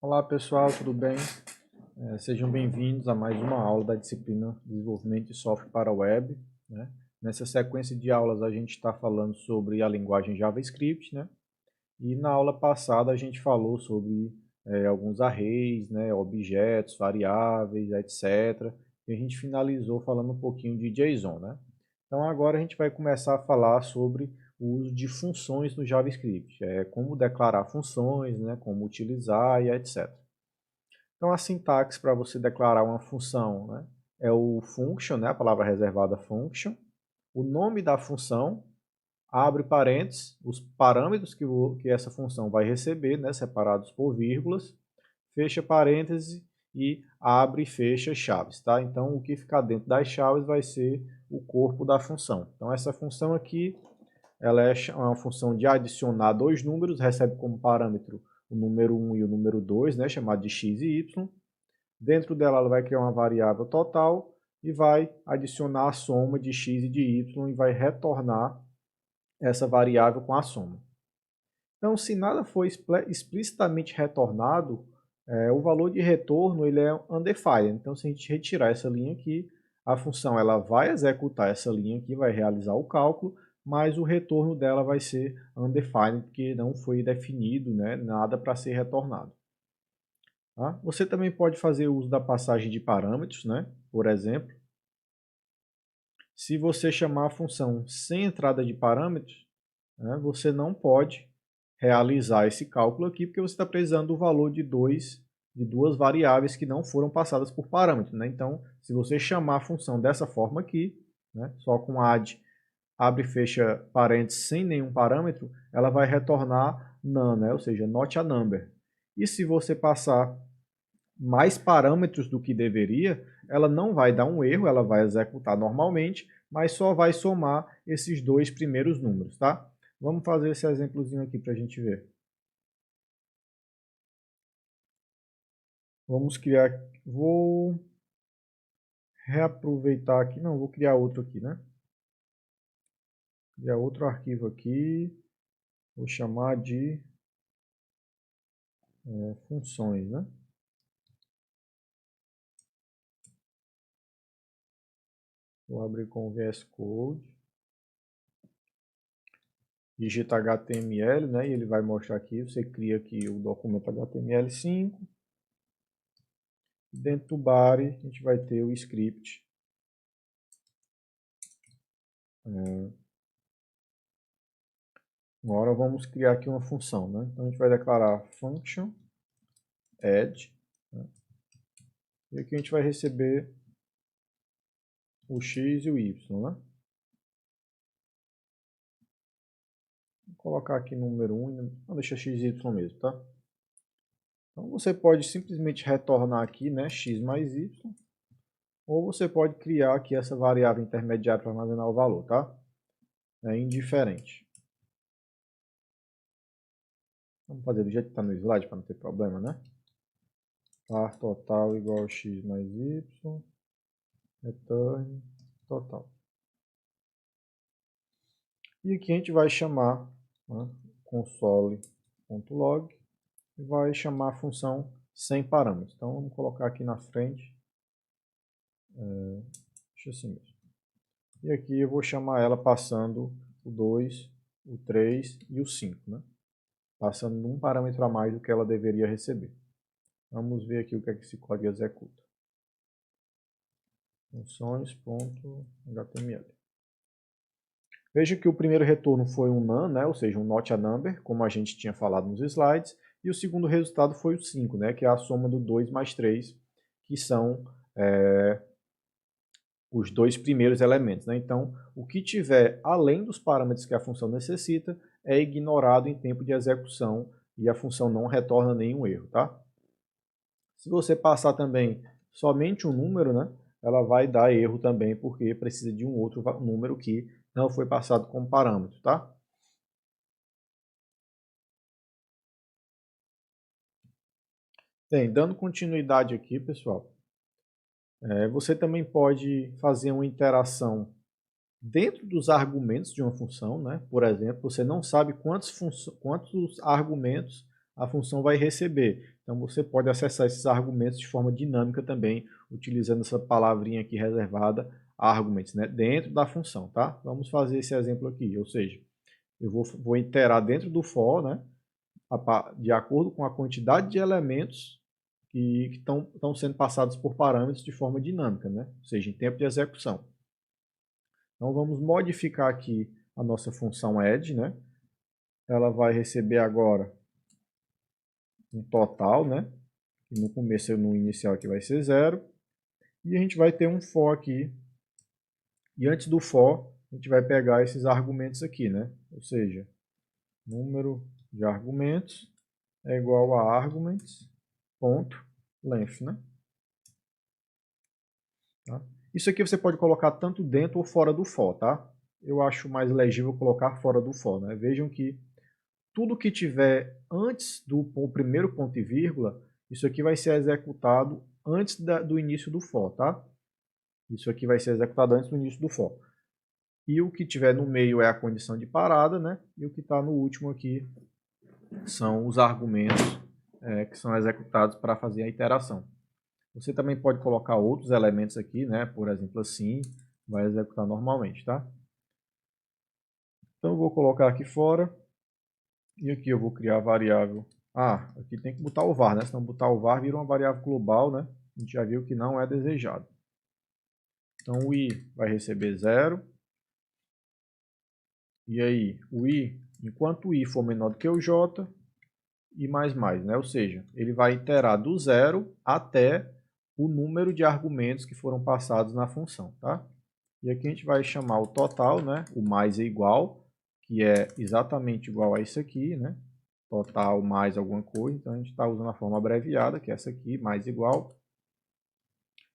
Olá pessoal, tudo bem? Sejam bem-vindos a mais uma aula da disciplina Desenvolvimento de Software para Web, né? Nessa sequência de aulas a gente está falando sobre a linguagem JavaScript, né? E na aula passada a gente falou sobre alguns arrays, né? Objetos, variáveis, etc. E a gente finalizou falando um pouquinho de JSON, né? Então agora a gente vai começar a falar sobre o uso de funções no JavaScript, como declarar funções, né? Como utilizar e etc. Então, a sintaxe para você declarar uma função, né, é o function, né, a palavra reservada function, o nome da função, abre parênteses, os parâmetros que essa função vai receber, né, separados por vírgulas, fecha parênteses e abre e fecha chaves. Tá? Então, o que ficar dentro das chaves vai ser o corpo da função. Então, essa função aqui ela é uma função de adicionar dois números, recebe como parâmetro o número 1 e o número 2, né, chamado de x e y. Dentro dela, ela vai criar uma variável total e vai adicionar a soma de x e de y e vai retornar essa variável com a soma. Então, se nada for explicitamente retornado, o valor de retorno ele é undefined. Então, se a gente retirar essa linha aqui, a função ela vai executar essa linha aqui, vai realizar o cálculo, mas o retorno dela vai ser undefined, porque não foi definido, né, nada para ser retornado. Tá? Você também pode fazer uso da passagem de parâmetros, né? Por exemplo, se você chamar a função sem entrada de parâmetros, né, você não pode realizar esse cálculo aqui, porque você está precisando do valor de duas variáveis que não foram passadas por parâmetro. Né? Então, se você chamar a função dessa forma aqui, né, só com add, abre e fecha parênteses sem nenhum parâmetro, ela vai retornar none, né? Ou seja, not a number. E se você passar mais parâmetros do que deveria, ela não vai dar um erro, ela vai executar normalmente, mas só vai somar esses dois primeiros números, tá? Vamos fazer esse exemplozinho aqui para a gente ver. Vamos criar, vou reaproveitar aqui, não, vou criar outro aqui, né? Criar outro arquivo aqui, vou chamar de funções, né? Vou abrir com o VS Code. Digita HTML, né? E ele vai mostrar aqui, você cria aqui o documento HTML5. Dentro do body, a gente vai ter o script. Agora vamos criar aqui uma função, né? Então a gente vai declarar function add, né? E aqui a gente vai receber o x e o y, né? Vou colocar aqui no número 1, não deixa x e y mesmo, tá? Então você pode simplesmente retornar aqui, né, x mais y, ou você pode criar aqui essa variável intermediária para armazenar o valor, tá? É indiferente. Vamos fazer do jeito que está no slide para não ter problema, né? Var total igual a x mais y, return total. E aqui a gente vai chamar, né, console.log e vai chamar a função sem parâmetros. Então vamos colocar aqui na frente, deixa assim mesmo. E aqui eu vou chamar ela passando o 2, o 3 e o 5, né? Passando um parâmetro a mais do que ela deveria receber. Vamos ver aqui o que é que esse código executa. Funções.html. Veja que o primeiro retorno foi um none, né? Ou seja, um not a number, como a gente tinha falado nos slides, e o segundo resultado foi o 5, né? Que é a soma do 2 mais 3, que são os dois primeiros elementos. Né? Então, o que tiver além dos parâmetros que a função necessita é ignorado em tempo de execução e a função não retorna nenhum erro. Tá? Se você passar também somente um número, né, ela vai dar erro também, porque precisa de um outro número que não foi passado como parâmetro. Tá? Bem, dando continuidade aqui, pessoal, você também pode fazer uma interação dentro dos argumentos de uma função, né? Por exemplo, você não sabe quantos argumentos a função vai receber. Então você pode acessar esses argumentos de forma dinâmica também, utilizando essa palavrinha aqui reservada, arguments, né, dentro da função, tá? Vamos fazer esse exemplo aqui, ou seja, eu vou iterar dentro do for, né, de acordo com a quantidade de elementos que estão sendo passados por parâmetros de forma dinâmica, né, ou seja, em tempo de execução. Então vamos modificar aqui a nossa função add, né? Ela vai receber agora um total, né? No começo e no inicial aqui vai ser 0. E a gente vai ter um for aqui. E antes do for, a gente vai pegar esses argumentos aqui, né? Ou seja, número de argumentos é igual a arguments.length, né? Tá? Isso aqui você pode colocar tanto dentro ou fora do for, tá? Eu acho mais legível colocar fora do for, né? Vejam que tudo que tiver antes do primeiro ponto e vírgula, isso aqui vai ser executado antes do início do for, tá? Isso aqui vai ser executado antes do início do for. E o que tiver no meio é a condição de parada, né? E o que está no último aqui são os argumentos que são executados para fazer a iteração. Você também pode colocar outros elementos aqui, né? Por exemplo, assim, vai executar normalmente, tá? Então eu vou colocar aqui fora. E aqui eu vou criar a variável. Ah, aqui tem que botar o var, né? Se não botar o var, vira uma variável global, né? A gente já viu que não é desejado. Então o i vai receber 0. E aí, o i, enquanto o i for menor do que o j, i mais, né? Ou seja, ele vai iterar do 0 até o número de argumentos que foram passados na função, tá? E aqui a gente vai chamar o total, né? O mais é igual, que é exatamente igual a isso aqui, né? Total mais alguma coisa, então a gente está usando a forma abreviada, que é essa aqui, mais igual.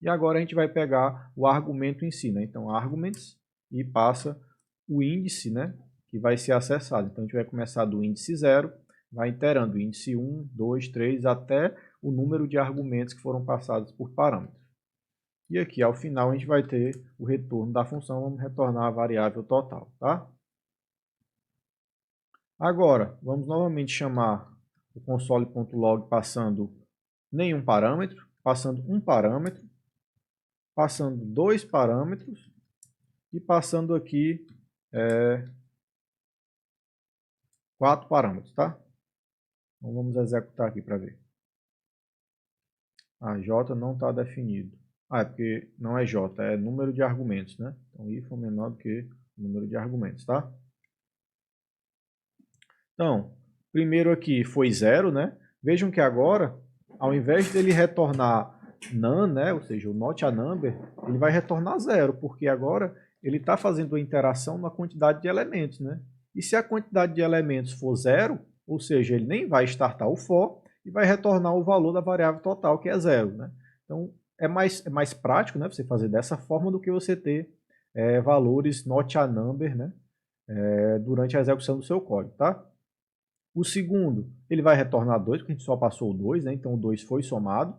E agora a gente vai pegar o argumento em si, né? Então, arguments, e passa o índice, né? Que vai ser acessado. Então, a gente vai começar do índice 0, vai iterando o índice 1, 2, 3, até o número de argumentos que foram passados por parâmetros. E aqui, ao final, a gente vai ter o retorno da função, vamos retornar a variável total, tá? Agora, vamos novamente chamar o console.log passando nenhum parâmetro, passando um parâmetro, passando dois parâmetros e passando aqui 4 parâmetros, tá? Então vamos executar aqui para ver. A J não está definido. Ah, é porque não é J, é número de argumentos, né? Então i for menor do que o número de argumentos, tá? Então, primeiro aqui foi 0, né? Vejam que agora, ao invés dele retornar none, né? Ou seja, o not a number, ele vai retornar 0, porque agora ele está fazendo a interação na quantidade de elementos, né? E se a quantidade de elementos for 0, ou seja, ele nem vai startar o for e vai retornar o valor da variável total, que é 0, né? Então, é mais prático, né? Você fazer dessa forma do que você ter valores not a number, né? Durante a execução do seu código, tá? O segundo, ele vai retornar 2, porque a gente só passou o 2, né? Então o 2 foi somado.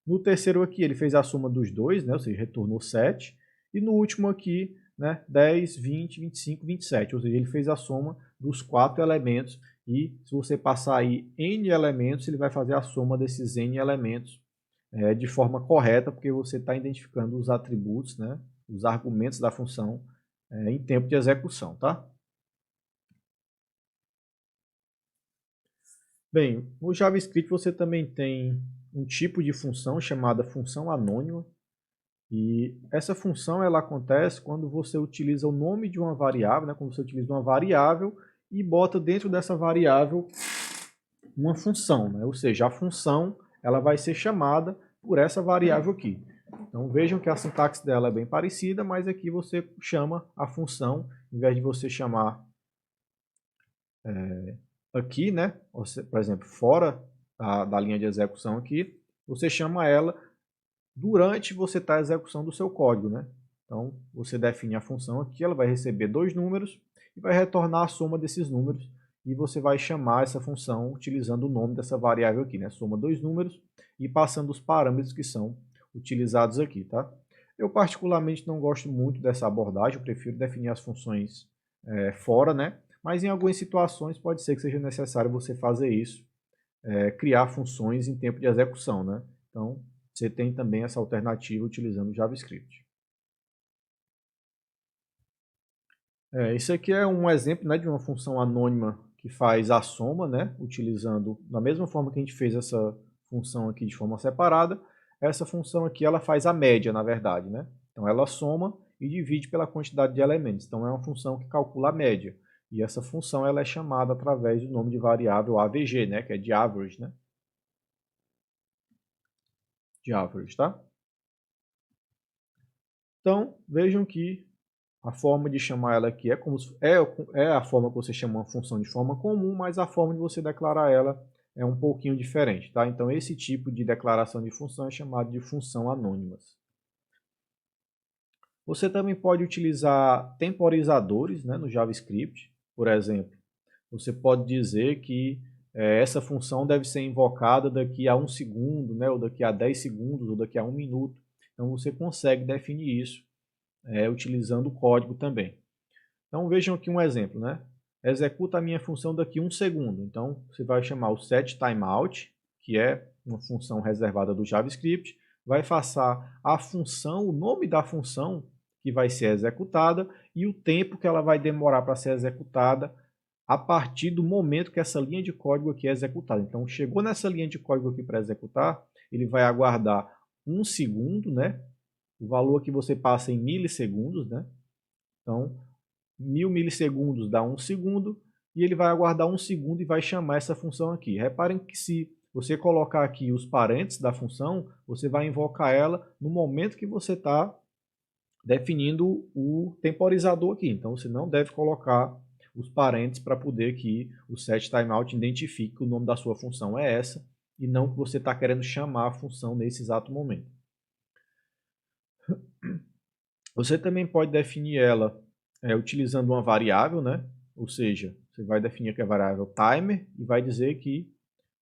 No terceiro aqui, ele fez a soma dos dois, né? Ou seja, retornou 7. E no último aqui, né? 10, 20, 25, 27. Ou seja, ele fez a soma dos 4 elementos. E se você passar aí n elementos, ele vai fazer a soma desses n elementos de forma correta, porque você está identificando os atributos, né? Os argumentos da função em tempo de execução, tá? Bem, no JavaScript você também tem um tipo de função chamada função anônima. E essa função ela acontece quando você utiliza o nome de uma variável, né? Quando você utiliza uma variável e bota dentro dessa variável uma função, né? Ou seja, a função ela vai ser chamada por essa variável aqui. Então vejam que a sintaxe dela é bem parecida, mas aqui você chama a função, em vez de você chamar aqui, né? Por exemplo, fora da linha de execução aqui, você chama ela durante você estar a execução do seu código, né? Então, você define a função aqui, ela vai receber 2 números e vai retornar a soma desses números e você vai chamar essa função utilizando o nome dessa variável aqui, né? Soma 2 números e passando os parâmetros que são utilizados aqui, tá? Eu particularmente não gosto muito dessa abordagem, eu prefiro definir as funções fora, né? Mas em algumas situações pode ser que seja necessário você fazer isso criar funções em tempo de execução, né? Então, você tem também essa alternativa utilizando o JavaScript. Isso aqui é um exemplo, né, de uma função anônima que faz a soma, né, utilizando, da mesma forma que a gente fez essa função aqui de forma separada, essa função aqui ela faz a média, na verdade, né? Então ela soma e divide pela quantidade de elementos. Então é uma função que calcula a média. E essa função ela é chamada através do nome de variável AVG, né, que é de average, né? De average, tá? Então, vejam que a forma de chamar ela aqui é a forma que você chama uma função de forma comum, mas a forma de você declarar ela é um pouquinho diferente, tá? Então esse tipo de declaração de função é chamado de função anônimas. Você também pode utilizar temporizadores, né, no JavaScript. Por exemplo, você pode dizer que essa função deve ser invocada daqui a 1 segundo, né, ou daqui a 10 segundos, ou daqui a 1 minuto. Então você consegue definir isso utilizando o código também. Então vejam aqui um exemplo, né? Executa a minha função daqui a 1 segundo. Então você vai chamar o setTimeout, que é uma função reservada do JavaScript, vai passar a função, o nome da função que vai ser executada e o tempo que ela vai demorar para ser executada a partir do momento que essa linha de código aqui é executada. Então chegou nessa linha de código aqui para executar, ele vai aguardar 1 segundo, né? O valor que você passa em milissegundos, né? Então 1000 milissegundos dá 1 segundo, e ele vai aguardar 1 segundo e vai chamar essa função aqui. Reparem que se você colocar aqui os parênteses da função, você vai invocar ela no momento que você está definindo o temporizador aqui. Então você não deve colocar os parênteses para poder que o setTimeout identifique que o nome da sua função é essa, e não que você está querendo chamar a função nesse exato momento. Você também pode definir ela utilizando uma variável, né? Ou seja, você vai definir aqui a variável timer e vai dizer que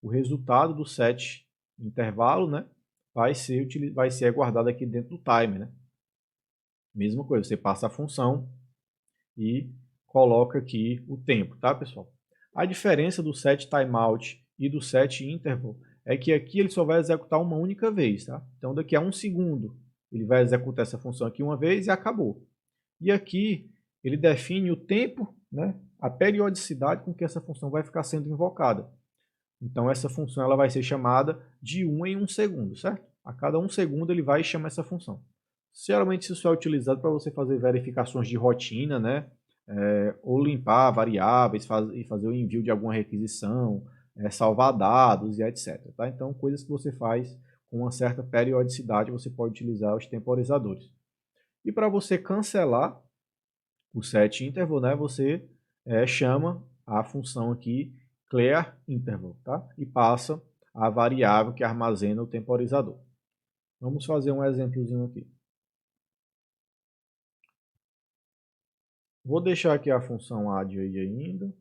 o resultado do set intervalo, né, vai ser guardado aqui dentro do timer, né? Mesma coisa, você passa a função e coloca aqui o tempo, tá, pessoal? A diferença do set timeout e do set interval é que aqui ele só vai executar uma única vez, tá? Então daqui a 1 segundo ele vai executar essa função aqui uma vez e acabou. E aqui ele define o tempo, né, a periodicidade com que essa função vai ficar sendo invocada. Então essa função ela vai ser chamada de 1 em 1 segundo, certo? A cada 1 segundo ele vai e chama essa função. Geralmente isso é utilizado para você fazer verificações de rotina, né? Ou limpar variáveis e fazer o envio de alguma requisição, salvar dados e etc. Tá? Então coisas que você faz com uma certa periodicidade você pode utilizar os temporizadores. E para você cancelar o setInterval, né, você chama a função aqui clearInterval, tá? E passa a variável que armazena o temporizador. Vamos fazer um exemplozinho aqui. Vou deixar aqui a função add aí ainda.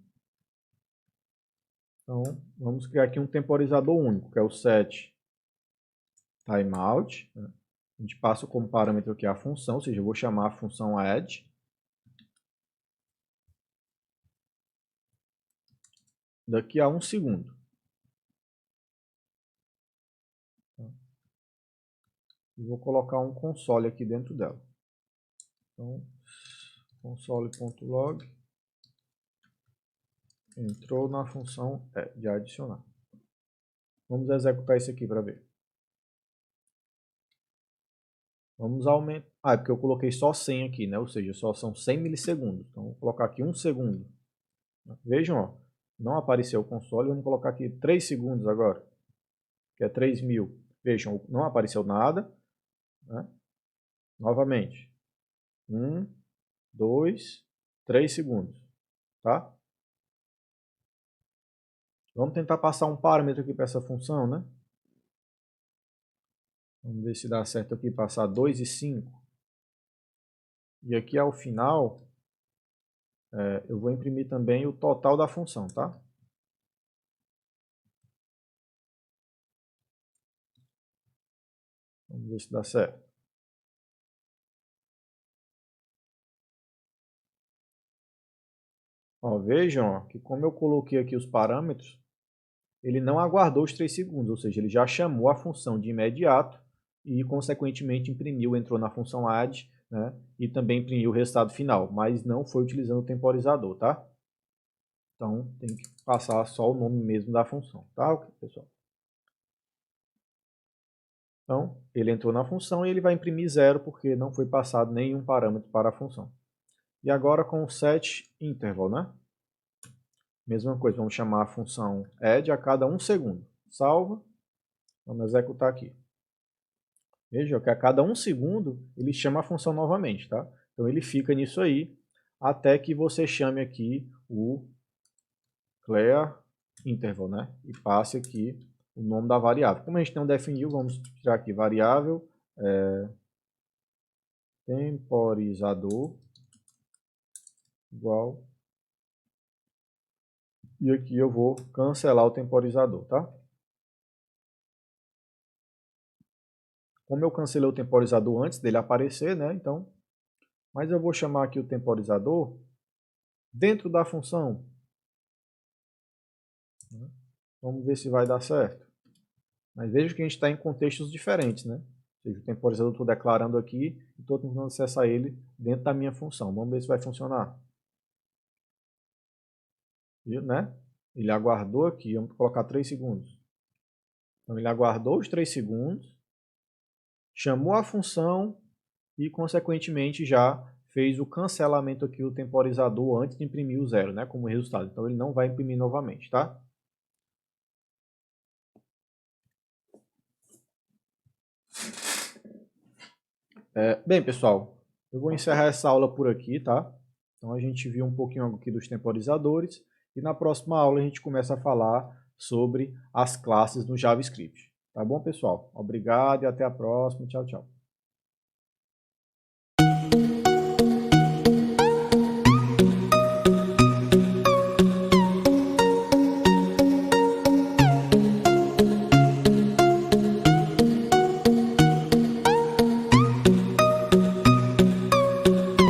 Então, vamos criar aqui um temporizador único, que é o setTimeout. Né? A gente passa como parâmetro aqui a função, ou seja, eu vou chamar a função add. Daqui a 1 segundo. E vou colocar um console aqui dentro dela. Então, console.log entrou na função de adicionar. Vamos executar isso aqui para ver. Vamos aumentar. É porque eu coloquei só 100 aqui, né? Ou seja, só são 100 milissegundos. Então, vou colocar aqui 1 segundo. Vejam, ó, não apareceu o console. Vamos colocar aqui 3 segundos agora, que é 3000. Vejam, não apareceu nada. Né? Novamente. 1, 2, 3 segundos. Tá? Vamos tentar passar um parâmetro aqui para essa função, né? Vamos ver se dá certo aqui, passar 2 e 5. E aqui ao final, eu vou imprimir também o total da função, tá? Vamos ver se dá certo. Ó, vejam ó, que como eu coloquei aqui os parâmetros, ele não aguardou os 3 segundos, ou seja, ele já chamou a função de imediato e, consequentemente, imprimiu, entrou na função add, né, e também imprimiu o resultado final, mas não foi utilizando o temporizador, tá? Então, tem que passar só o nome mesmo da função, tá, pessoal? Então, ele entrou na função e ele vai imprimir 0 porque não foi passado nenhum parâmetro para a função. E agora com o setInterval, né? Mesma coisa, vamos chamar a função add a cada 1 segundo. Salva, vamos executar aqui. Veja que a cada 1 segundo ele chama a função novamente, tá? Então ele fica nisso aí até que você chame aqui o clearInterval, né? E passe aqui o nome da variável. Como a gente não definiu, vamos tirar aqui variável temporizador igual. E aqui eu vou cancelar o temporizador, tá? Como eu cancelei o temporizador antes dele aparecer, né? Então, mas eu vou chamar aqui o temporizador dentro da função. Vamos ver se vai dar certo. Mas veja que a gente está em contextos diferentes, né? Ou seja, o temporizador eu estou declarando aqui e estou tentando acessar ele dentro da minha função. Vamos ver se vai funcionar. Viu, né? Ele aguardou aqui, vamos colocar 3 segundos. Então ele aguardou os 3 segundos, chamou a função e, consequentemente, já fez o cancelamento aqui do temporizador antes de imprimir o 0, né? Como resultado. Então ele não vai imprimir novamente, tá? Bem, pessoal, eu vou encerrar essa aula por aqui, tá? Então a gente viu um pouquinho aqui dos temporizadores e na próxima aula a gente começa a falar sobre as classes no JavaScript. Tá bom, pessoal? Obrigado e até a próxima. Tchau, tchau.